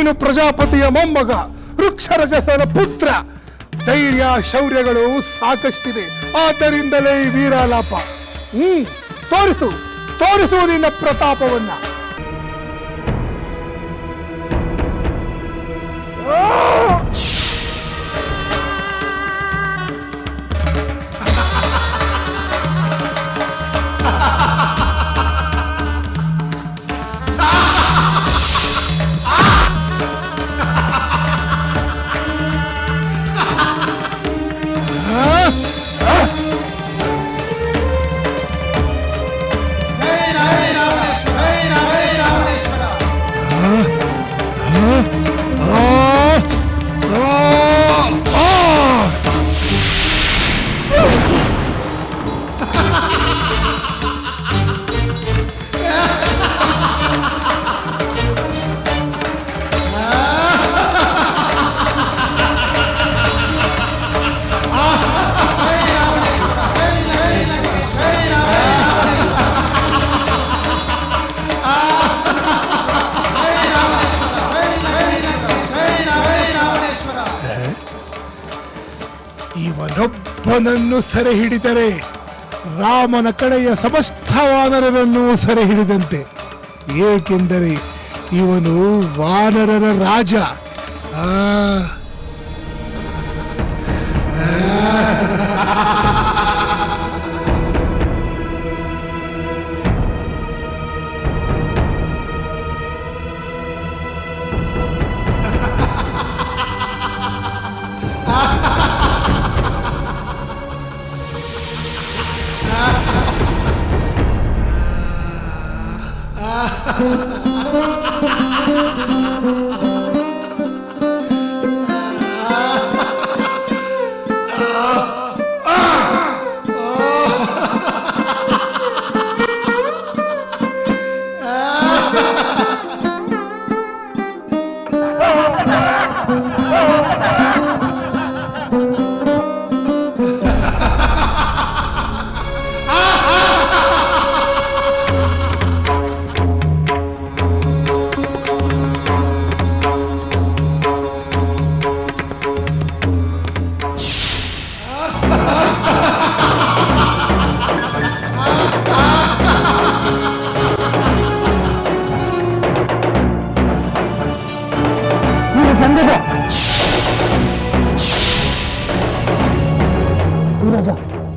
ನೀನು ಪ್ರಜಾಪತಿಯ ಮೊಮ್ಮಗ, ವೃಕ್ಷರಜಸನ ಪುತ್ರ. ಧೈರ್ಯ ಶೌರ್ಯಗಳು ಸಾಕಷ್ಟಿದೆ, ಆದ್ದರಿಂದಲೇ ಈ ವೀರಾಲಾಪ. ತೋರಿಸು ತೋರಿಸು ನಿನ್ನ ಪ್ರತಾಪವನ್ನ. ಇವನೊಬ್ಬನನ್ನು ಸೆರೆ ಹಿಡಿದರೆ ರಾಮನ ಕಡೆಯ ಸಮಸ್ತ ವಾನರರನ್ನು ಸೆರೆ ಹಿಡಿದಂತೆ. ಏಕೆಂದರೆ ಇವನು ವಾನರರ ರಾಜ.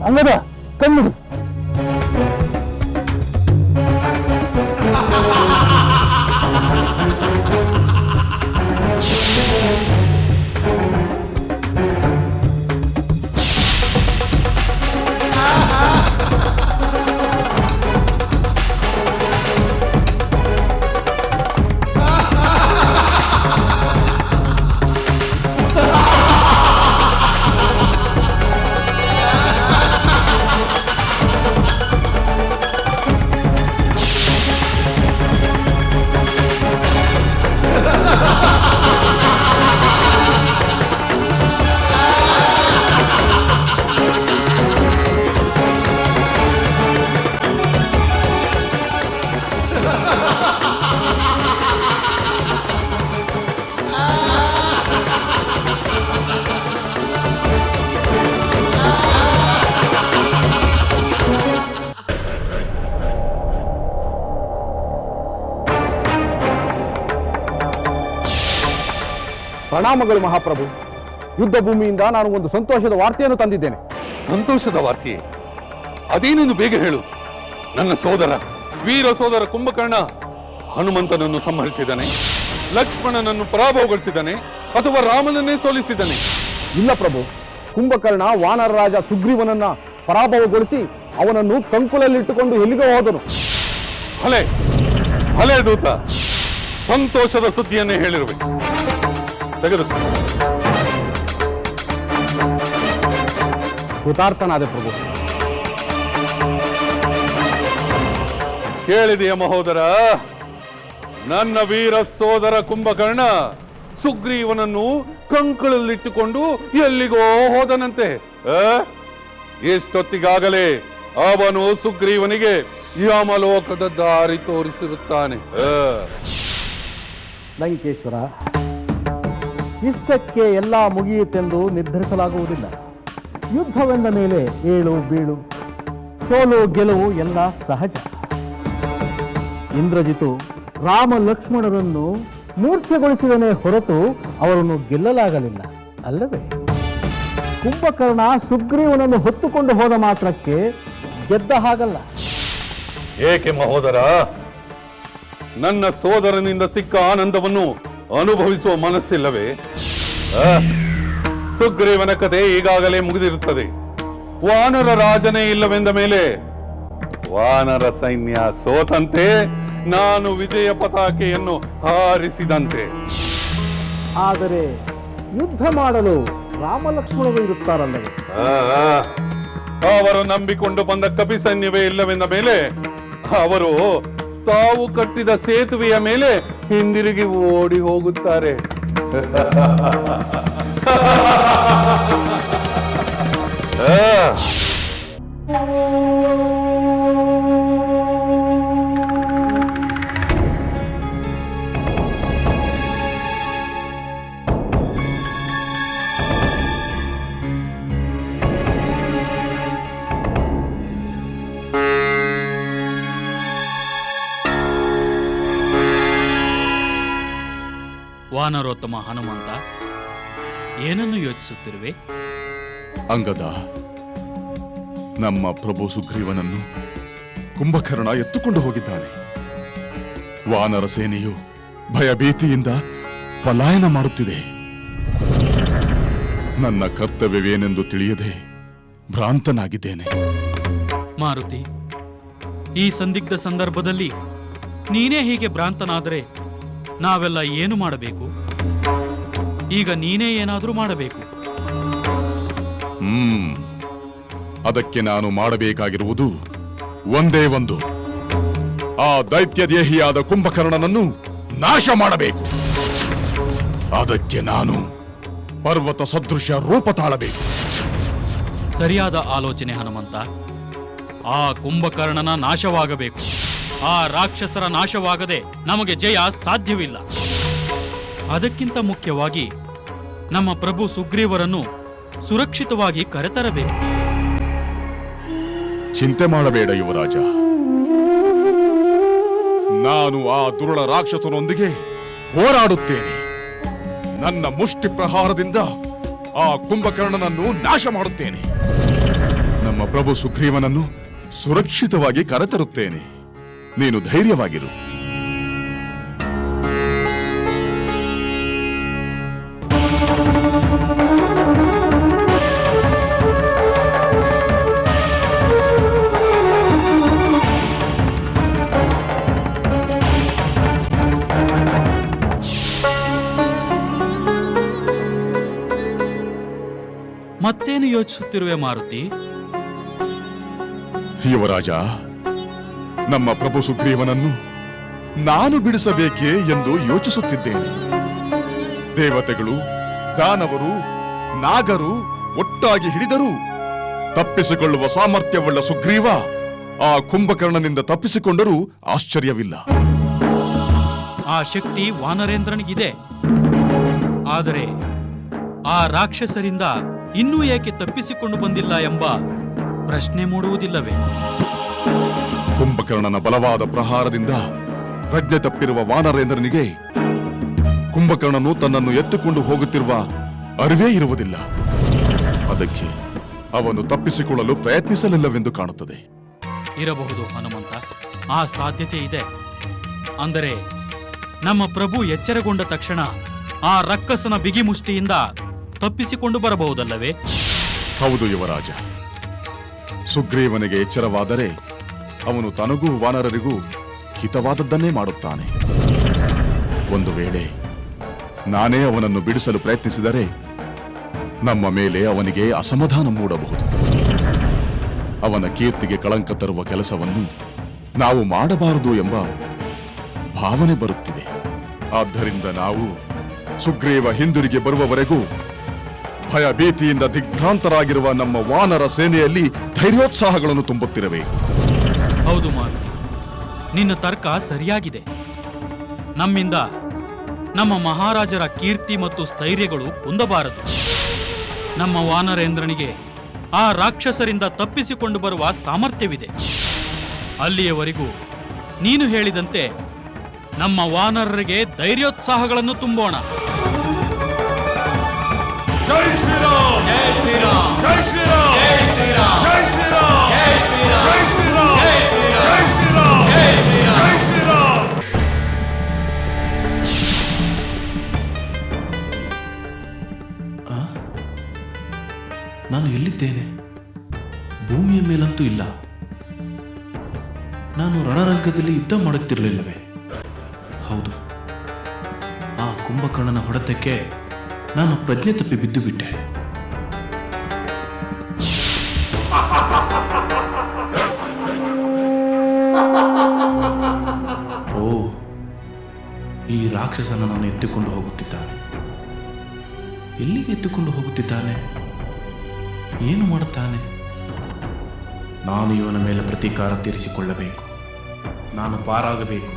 ಅಂಗದ ಕಣ್ಣಿಡು. ಪ್ರಣಾಮಗಳು ಮಹಾಪ್ರಭು. ಯುದ್ಧ ಭೂಮಿಯಿಂದ ನಾನು ಒಂದು ಸಂತೋಷದ ವಾರ್ತೆಯನ್ನು ತಂದಿದ್ದೇನೆ. ಸಂತೋಷದ ವಾರ್ತೆ? ಅದೇನೇನು ಬೇಗ ಹೇಳು. ನನ್ನ ಸೋದರ ವೀರ ಸೋದರ ಕುಂಭಕರ್ಣ ಹನುಮಂತನನ್ನು ಸಂಹರಿಸಿದ್ದಾನೆ, ಲಕ್ಷ್ಮಣನನ್ನು ಪರಾಭವಗೊಳಿಸಿದ್ದಾನೆ, ಅಥವಾ ರಾಮನನ್ನೇ ಸೋಲಿಸಿದ್ದಾನೆ? ಇಲ್ಲ ಪ್ರಭು, ಕುಂಭಕರ್ಣ ವಾನರ ರಾಜ ಸುಗ್ರೀವನನ್ನ ಪರಾಭವಗೊಳಿಸಿ ಅವನನ್ನು ಕಂಕುಲಲ್ಲಿಟ್ಟುಕೊಂಡು ಎಲ್ಲಿಗೆ ಹೋದನು. ಭಲೆ ಭಲೆ ದೂತ, ಸಂತೋಷದ ಸುದ್ದಿಯನ್ನೇ ಹೇಳಿರುವೆ. ತೆಗೆದುಕೊ. ಕೃತಾರ್ಥನಾದ ಪ್ರಭು. ಕೇಳಿದೆಯ ಮಹೋದರ, ನನ್ನ ವೀರ ಸೋದರ ಕುಂಭಕರ್ಣ ಸುಗ್ರೀವನನ್ನು ಕಂಕಳಲ್ಲಿಟ್ಟುಕೊಂಡು ಎಲ್ಲಿಗೋ ಹೋದನಂತೆ. ಎಷ್ಟೊತ್ತಿಗಾಗಲೇ ಅವನು ಸುಗ್ರೀವನಿಗೆ ಯಮಲೋಕದ ದಾರಿ ತೋರಿಸಿರುತ್ತಾನೆ. ಲಂಕೇಶ್ವರ, ಇಷ್ಟಕ್ಕೆ ಎಲ್ಲ ಮುಗಿಯಿತೆಂದು ನಿರ್ಧರಿಸಲಾಗುವುದಿಲ್ಲ. ಯುದ್ಧವೆಂದ ಮೇಲೆ ಏಳು ಬೀಳು, ಸೋಲು ಗೆಲುವು ಎಲ್ಲ ಸಹಜ. ಇಂದ್ರಜಿತು ರಾಮ ಲಕ್ಷ್ಮಣರನ್ನು ಮೂರ್ಛೆಗೊಳಿಸಿದನೇ ಹೊರತು ಅವರನ್ನು ಗೆಲ್ಲಲಾಗಲಿಲ್ಲ ಅಲ್ಲವೇ? ಕುಂಭಕರ್ಣ ಸುಗ್ರೀವನನ್ನು ಹೊತ್ತುಕೊಂಡು ಹೋದ ಮಾತ್ರಕ್ಕೆ ಗೆದ್ದ ಹಾಗಲ್ಲ. ಏಕೆ ಮಹೋದರ? ನನ್ನ ಸೋದರನಿಂದ ಸಿಕ್ಕ ಆನಂದವನ್ನು ಅನುಭವಿಸುವ ಮನಸ್ಸಿಲ್ಲವೇ? ಸುಗ್ರೀವನ ಕಥೆ ಈಗಾಗಲೇ ಮುಗಿದಿರುತ್ತದೆ. ವಾನರ ರಾಜನೇ ಇಲ್ಲವೆಂದ ಮೇಲೆ ವಾನರ ಸೈನ್ಯ ಸೋತಂತೆ, ನಾನು ವಿಜಯ ಪತಾಕೆಯನ್ನು ಹಾರಿಸಿದಂತೆ. ಆದರೆ ಯುದ್ಧ ಮಾಡಲು ರಾಮಲಕ್ಷ್ಮಣರು ಇರುತ್ತಾರಲ್ಲವೇ? ಅವರು ನಂಬಿಕೊಂಡು ಬಂದ ಕಪಿ ಸೈನ್ಯವೇ ಇಲ್ಲವೆಂದ ಮೇಲೆ ಅವರು ತಾವು ಕಟ್ಟಿದ ಸೇತುವೆಯ ಮೇಲೆ ಹಿಂದಿರುಗಿ ಓಡಿ ಹೋಗುತ್ತಾರೆ. ವಾನರೋತ್ತಮ ಹನುಮಂತ, ಏನನ್ನು ಯೋಚಿಸುತ್ತಿರುವೆ? ಅಂಗದ, ನಮ್ಮ ಪ್ರಭು ಸುಗ್ರೀವನನ್ನು ಕುಂಭಕರ್ಣ ಎತ್ತುಕೊಂಡು ಹೋಗಿದ್ದಾನೆ. ವಾನರ ಸೇನೆಯು ಭಯಭೀತಿಯಿಂದ ಪಲಾಯನ ಮಾಡುತ್ತಿದೆ. ನನ್ನ ಕರ್ತವ್ಯವೇನೆಂದು ತಿಳಿಯದೆ ಭ್ರಾಂತನಾಗಿದ್ದೇನೆ. ಮಾರುತಿ, ಈ ಸಂದಿಗ್ಧ ಸಂದರ್ಭದಲ್ಲಿ ನೀನೇ ಹೀಗೆ ಭ್ರಾಂತನಾದರೆ ನಾವೆಲ್ಲ ಏನು ಮಾಡಬೇಕು? ಈಗ ನೀನೇ ಏನಾದರೂ ಮಾಡಬೇಕು. ಅದಕ್ಕೆ ನಾನು ಮಾಡಬೇಕಾಗಿರುವುದು ಒಂದೇ ಒಂದು, ಆ ದೈತ್ಯ ದೇಹಿಯಾದ ಕುಂಭಕರ್ಣನನ್ನು ನಾಶ ಮಾಡಬೇಕು. ಅದಕ್ಕೆ ನಾನು ಪರ್ವತ ಸದೃಶ ರೂಪ ತಾಳಬೇಕು. ಸರಿಯಾದ ಆಲೋಚನೆ ಹನುಮಂತ. ಆ ಕುಂಭಕರ್ಣನ ನಾಶವಾಗಬೇಕು. ಆ ರಾಕ್ಷಸರ ನಾಶವಾಗದೆ ನಮಗೆ ಜಯ ಸಾಧ್ಯವಿಲ್ಲ. ಅದಕ್ಕಿಂತ ಮುಖ್ಯವಾಗಿ ನಮ್ಮ ಪ್ರಭು ಸುಗ್ರೀವರನ್ನು ಸುರಕ್ಷಿತವಾಗಿ ಕರೆತರಬೇಕು. ಚಿಂತೆ ಮಾಡಬೇಡ ಯುವರಾಜ, ನಾನು ಆ ದುರುಳ ರಾಕ್ಷಸನೊಂದಿಗೆ ಹೋರಾಡುತ್ತೇನೆ. ನನ್ನ ಮುಷ್ಟಿ ಪ್ರಹಾರದಿಂದ ಆ ಕುಂಭಕರ್ಣನನ್ನು ನಾಶ ಮಾಡುತ್ತೇನೆ. ನಮ್ಮ ಪ್ರಭು ಸುಗ್ರೀವನನ್ನು ಸುರಕ್ಷಿತವಾಗಿ ಕರೆತರುತ್ತೇನೆ. ನೀನು ಧೈರ್ಯವಾಗಿರು. ಮತ್ತೇನು ಯೋಚಿಸುತ್ತಿರುವೆ ಮಾರುತಿ? ಯುವರಾಜ, ನಮ್ಮ ಪ್ರಭು ಸುಗ್ರೀವನನ್ನು ನಾನು ಬಿಡಿಸಬೇಕೇ ಎಂದು ಯೋಚಿಸುತ್ತಿದ್ದೇನೆ. ದೇವತೆಗಳು, ದಾನವರು, ನಾಗರು ಒಟ್ಟಾಗಿ ಹಿಡಿದರೂ ತಪ್ಪಿಸಿಕೊಳ್ಳುವ ಸಾಮರ್ಥ್ಯವುಳ್ಳ ಸುಗ್ರೀವ ಆ ಕುಂಭಕರ್ಣನಿಂದ ತಪ್ಪಿಸಿಕೊಂಡರೂ ಆಶ್ಚರ್ಯವಿಲ್ಲ. ಆ ಶಕ್ತಿ ವಾನರೇಂದ್ರನಿಗಿದೆ. ಆದರೆ ಆ ರಾಕ್ಷಸರಿಂದ ಇನ್ನೂ ಏಕೆ ತಪ್ಪಿಸಿಕೊಂಡು ಬಂದಿಲ್ಲ ಎಂಬ ಪ್ರಶ್ನೆ ಮೂಡುವುದಿಲ್ಲವೇ? ಕುಂಭಕರ್ಣನ ಬಲವಾದ ಪ್ರಹಾರದಿಂದ ಪ್ರಜ್ಞೆ ತಪ್ಪಿರುವ ವಾನರೇಂದ್ರನಿಗೆ ಕುಂಭಕರ್ಣನು ತನ್ನನ್ನು ಎತ್ತುಕೊಂಡು ಹೋಗುತ್ತಿರುವ ಅರಿವೇ ಇರುವುದಿಲ್ಲ. ಅದಕ್ಕೆ ಅವನು ತಪ್ಪಿಸಿಕೊಳ್ಳಲು ಪ್ರಯತ್ನಿಸಲಿಲ್ಲವೆಂದು ಕಾಣುತ್ತದೆ. ಇರಬಹುದು ಹನುಮಂತ, ಆ ಸಾಧ್ಯತೆ ಇದೆ. ಅಂದರೆ ನಮ್ಮ ಪ್ರಭು ಎಚ್ಚರಗೊಂಡ ತಕ್ಷಣ ಆ ರಕ್ಕಸನ ಬಿಗಿಮುಷ್ಟಿಯಿಂದ ತಪ್ಪಿಸಿಕೊಂಡು ಬರಬಹುದಲ್ಲವೇ? ಹೌದು ಯುವರಾಜ, ಸುಗ್ರೀವನಿಗೆ ಎಚ್ಚರವಾದರೆ ಅವನು ತನಗೂ ವಾನರರಿಗೂ ಹಿತವಾದದ್ದನ್ನೇ ಮಾಡುತ್ತಾನೆ. ಒಂದು ವೇಳೆ ನಾನೇ ಅವನನ್ನು ಬಿಡಿಸಲು ಪ್ರಯತ್ನಿಸಿದರೆ ನಮ್ಮ ಮೇಲೆ ಅವನಿಗೆ ಅಸಮಾಧಾನ ಮೂಡಬಹುದು. ಅವನ ಕೀರ್ತಿಗೆ ಕಳಂಕ ತರುವ ಕೆಲಸವನ್ನು ನಾವು ಮಾಡಬಾರದು ಎಂಬ ಭಾವನೆ ಬರುತ್ತಿದೆ. ಆದ್ದರಿಂದ ನಾವು ಸುಗ್ರೀವ ಹಿಂದಿರುಗಿ ಬರುವವರೆಗೂ ಭಯಭೀತಿಯಿಂದ ದಿಗ್ಭ್ರಾಂತರಾಗಿರುವ ನಮ್ಮ ವಾನರ ಸೇನೆಯಲ್ಲಿ ಧೈರ್ಯೋತ್ಸಾಹಗಳನ್ನು ತುಂಬುತ್ತಿರಬೇಕು. ಹೌದು ಮಾರುತಿ, ನಿನ್ನ ತರ್ಕ ಸರಿಯಾಗಿದೆ. ನಮ್ಮಿಂದ ನಮ್ಮ ಮಹಾರಾಜರ ಕೀರ್ತಿ ಮತ್ತು ಸ್ಥೈರ್ಯಗಳು ಕುಂದಬಾರದು. ನಮ್ಮ ವಾನರೇಂದ್ರನಿಗೆ ಆ ರಾಕ್ಷಸರಿಂದ ತಪ್ಪಿಸಿಕೊಂಡು ಬರುವ ಸಾಮರ್ಥ್ಯವಿದೆ. ಅಲ್ಲಿಯವರೆಗೂ ನೀನು ಹೇಳಿದಂತೆ ನಮ್ಮ ವಾನರರಿಗೆ ಧೈರ್ಯೋತ್ಸಾಹಗಳನ್ನು ತುಂಬೋಣ. ಜೈ ಶ್ರೀರಾಮ್! ಜೈ ಶ್ರೀರಾಮ್! ಜೈ ಶ್ರೀರಾಮ್! ಜೈ ಶ್ರೀರಾಮ್! ಜೈ ಶ್ರೀರಾಮ್! ಜೈ ಶ್ರೀರಾಮ್! ಜೈ ಶ್ರೀರಾಮ್! ಜೈ ಶ್ರೀರಾಮ್! ಜೈ ಶ್ರೀರಾಮ್! ನಾನು ಎಲ್ಲಿದ್ದೇನೆ? ಭೂಮಿಯ ಮೇಲಂತೂ ಇಲ್ಲ. ನಾನು ರಣರಂಗದಲ್ಲಿ ಯುದ್ಧ ಮಾಡುತ್ತಿರಲಿಲ್ಲವೇ? ಹೌದು, ಆ ಕುಂಭಕರ್ಣನ ಹೊಡೆತಕ್ಕೆ ನಾನು ಪ್ರಜ್ಞೆ ತಪ್ಪಿ ಬಿದ್ದು ಬಿಟ್ಟೆ. ಓ, ಈ ರಾಕ್ಷಸನನ್ನು ಎತ್ತಿಕೊಂಡು ಹೋಗುತ್ತಿದ್ದಾನೆ. ಎಲ್ಲಿಗೆ ಎತ್ತಿಕೊಂಡು ಹೋಗುತ್ತಿದ್ದಾನೆ? ಏನು ಮಾಡುತ್ತಾನೆ? ನಾನು ಇವನ ಮೇಲೆ ಪ್ರತೀಕಾರ ತೀರಿಸಿಕೊಳ್ಳಬೇಕು. ನಾನು ಪಾರಾಗಬೇಕು.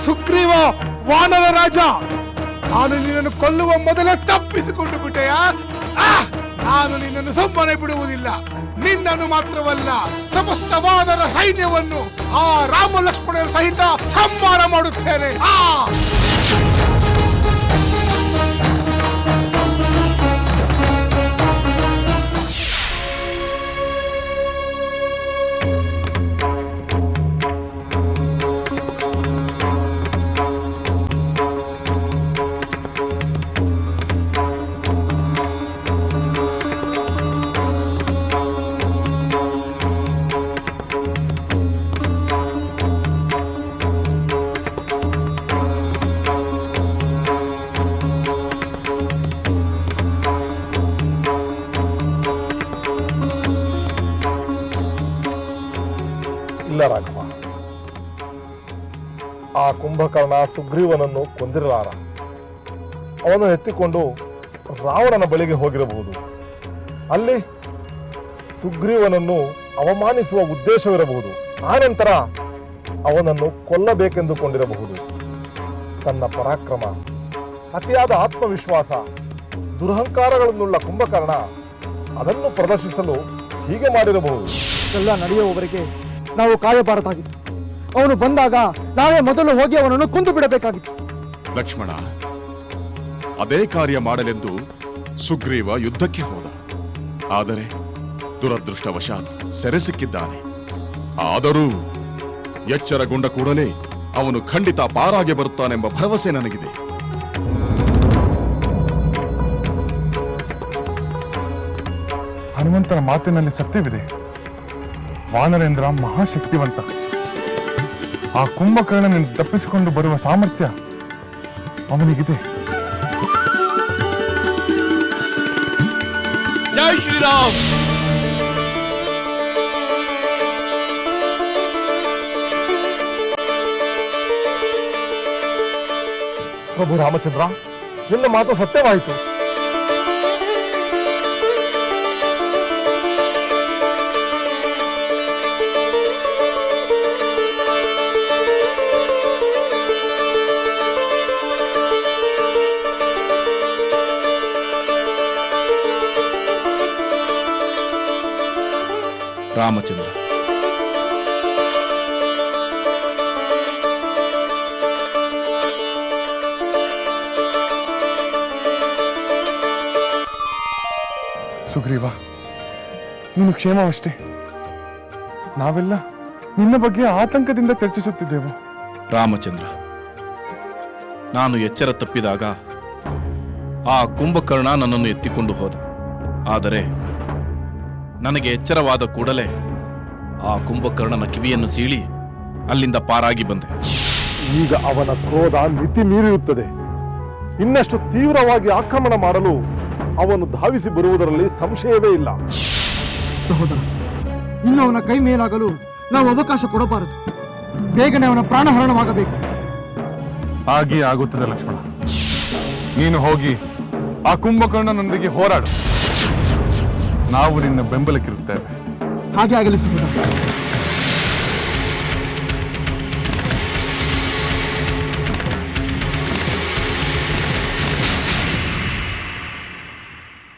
ಸುಗ್ರೀವ, ವಾನರ ರಾಜ, ನಾನು ನಿನ್ನನ್ನು ಕೊಲ್ಲುವ ಮೊದಲೇ ತಪ್ಪಿಸಿಕೊಂಡು ಬಿಟ್ಟೆಯಾ? ನಾನು ನಿನ್ನನ್ನು ಸುಮ್ಮನೆ ಬಿಡುವುದಿಲ್ಲ. ನಿನ್ನನ್ನು ಮಾತ್ರವಲ್ಲ, ಸಮಸ್ತ ವಾನರ ಸೈನ್ಯವನ್ನು ಆ ರಾಮ ಲಕ್ಷ್ಮಣರ ಸಹಿತ ಸಂಹಾರ ಮಾಡುತ್ತೇನೆ. ಇಲ್ಲ ರಾಘವ, ಆ ಕುಂಭಕರ್ಣ ಸುಗ್ರೀವನನ್ನು ಕೊಂದಿರಲಾರ. ಅವನು ಎತ್ತಿಕೊಂಡು ರಾವಣನ ಬಳಿಗೆ ಹೋಗಿರಬಹುದು. ಅಲ್ಲಿ ಸುಗ್ರೀವನನ್ನು ಅವಮಾನಿಸುವ ಉದ್ದೇಶವಿರಬಹುದು. ಆನಂತರ ಅವನನ್ನು ಕೊಲ್ಲಬೇಕೆಂದುಕೊಂಡಿರಬಹುದು. ತನ್ನ ಪರಾಕ್ರಮ, ಅತಿಯಾದ ಆತ್ಮವಿಶ್ವಾಸ, ದುರಹಂಕಾರಗಳನ್ನುಳ್ಳ ಕುಂಭಕರ್ಣ ಅದನ್ನು ಪ್ರದರ್ಶಿಸಲು ಹೀಗೆ ಮಾಡಿರಬಹುದು. ಎಲ್ಲ ನಡೆಯುವವರೆಗೆ ನಾವು ಕಾಯಬಾರದಾಗಿತ್ತು. ಅವನು ಬಂದಾಗ ನಾವೇ ಮೊದಲು ಹೋಗಿ ಅವನನ್ನು ಕೊಂದು ಬಿಡಬೇಕಾಗಿತ್ತು. ಲಕ್ಷ್ಮಣ, ಅದೇ ಕಾರ್ಯ ಮಾಡಲೆಂದು ಸುಗ್ರೀವ ಯುದ್ಧಕ್ಕೆ ಹೋದ. ಆದರೆ ದುರದೃಷ್ಟವಶಾತ್ ಸೆರೆ ಸಿಕ್ಕಿದ್ದಾನೆ. ಆದರೂ ಎಚ್ಚರಗೊಂಡ ಕೂಡಲೇ ಅವನು ಖಂಡಿತ ಪಾರಾಗೆ ಬರುತ್ತಾನೆಂಬ ಭರವಸೆ ನನಗಿದೆ. ಹನುಮಂತನ ಮಾತಿನಲ್ಲಿ ಸತ್ಯವಿದೆ. ವಾನರೇಂದ್ರ ಮಹಾಶಕ್ತಿವಂತ. ಆ ಕುಂಭಕರ್ಣನಿಂದ ತಪ್ಪಿಸಿಕೊಂಡು ಬರುವ ಸಾಮರ್ಥ್ಯ ಅವನಿಗಿದೆ. ಜೈ ಶ್ರೀರಾಮ್! ಪ್ರಭು ರಾಮಚಂದ್ರ, ನಿನ್ನ ಮಾತು ಸತ್ಯವಾಯಿತು. ರಾಮಚಂದ್ರ, ಸುಗ್ರೀವ, ನೀನು ಕ್ಷೇಮವಷ್ಟೇ. ನಾವೆಲ್ಲ ನಿನ್ನ ಬಗ್ಗೆ ಆತಂಕದಿಂದ ಚರ್ಚಿಸುತ್ತಿದ್ದೆವು. ರಾಮಚಂದ್ರ, ನಾನು ಎಚ್ಚರ ತಪ್ಪಿದಾಗ ಆ ಕುಂಭಕರ್ಣ ನನ್ನನ್ನು ಎತ್ತಿಕೊಂಡು ಹೋದ. ಆದರೆ ನನಗೆ ಎಚ್ಚರವಾದ ಕೂಡಲೇ ಆ ಕುಂಭಕರ್ಣನ ಕಿವಿಯನ್ನು ಸೀಳಿ ಅಲ್ಲಿಂದ ಪಾರಾಗಿ ಬಂದೆ. ಈಗ ಅವನ ಕ್ರೋಧ ಮಿತಿ ಮೀರಿರುತ್ತದೆ. ಇನ್ನಷ್ಟು ತೀವ್ರವಾಗಿ ಆಕ್ರಮಣ ಮಾಡಲು ಅವನು ಧಾವಿಸಿ ಬರುವುದರಲ್ಲಿ ಸಂಶಯವೇ ಇಲ್ಲ. ಸಹೋದರ, ಇನ್ನು ಅವನ ಕೈ ಮೇಲಾಗಲು ನಾವು ಅವಕಾಶ ಕೊಡಬಾರದು. ಬೇಗನೆ ಅವನ ಪ್ರಾಣಹರಣವಾಗಬೇಕು. ಹಾಗೆ ಆಗುತ್ತದೆ ಲಕ್ಷ್ಮಣ. ನೀನು ಹೋಗಿ ಆ ಕುಂಭಕರ್ಣನೊಂದಿಗೆ ಹೋರಾಡು. ನಾವು ನಿನ್ನ ಬೆಂಬಲಕ್ಕಿರುತ್ತೇವೆ. ಹಾಗೆ ಆಗಲಿ ಸಹೋದರ.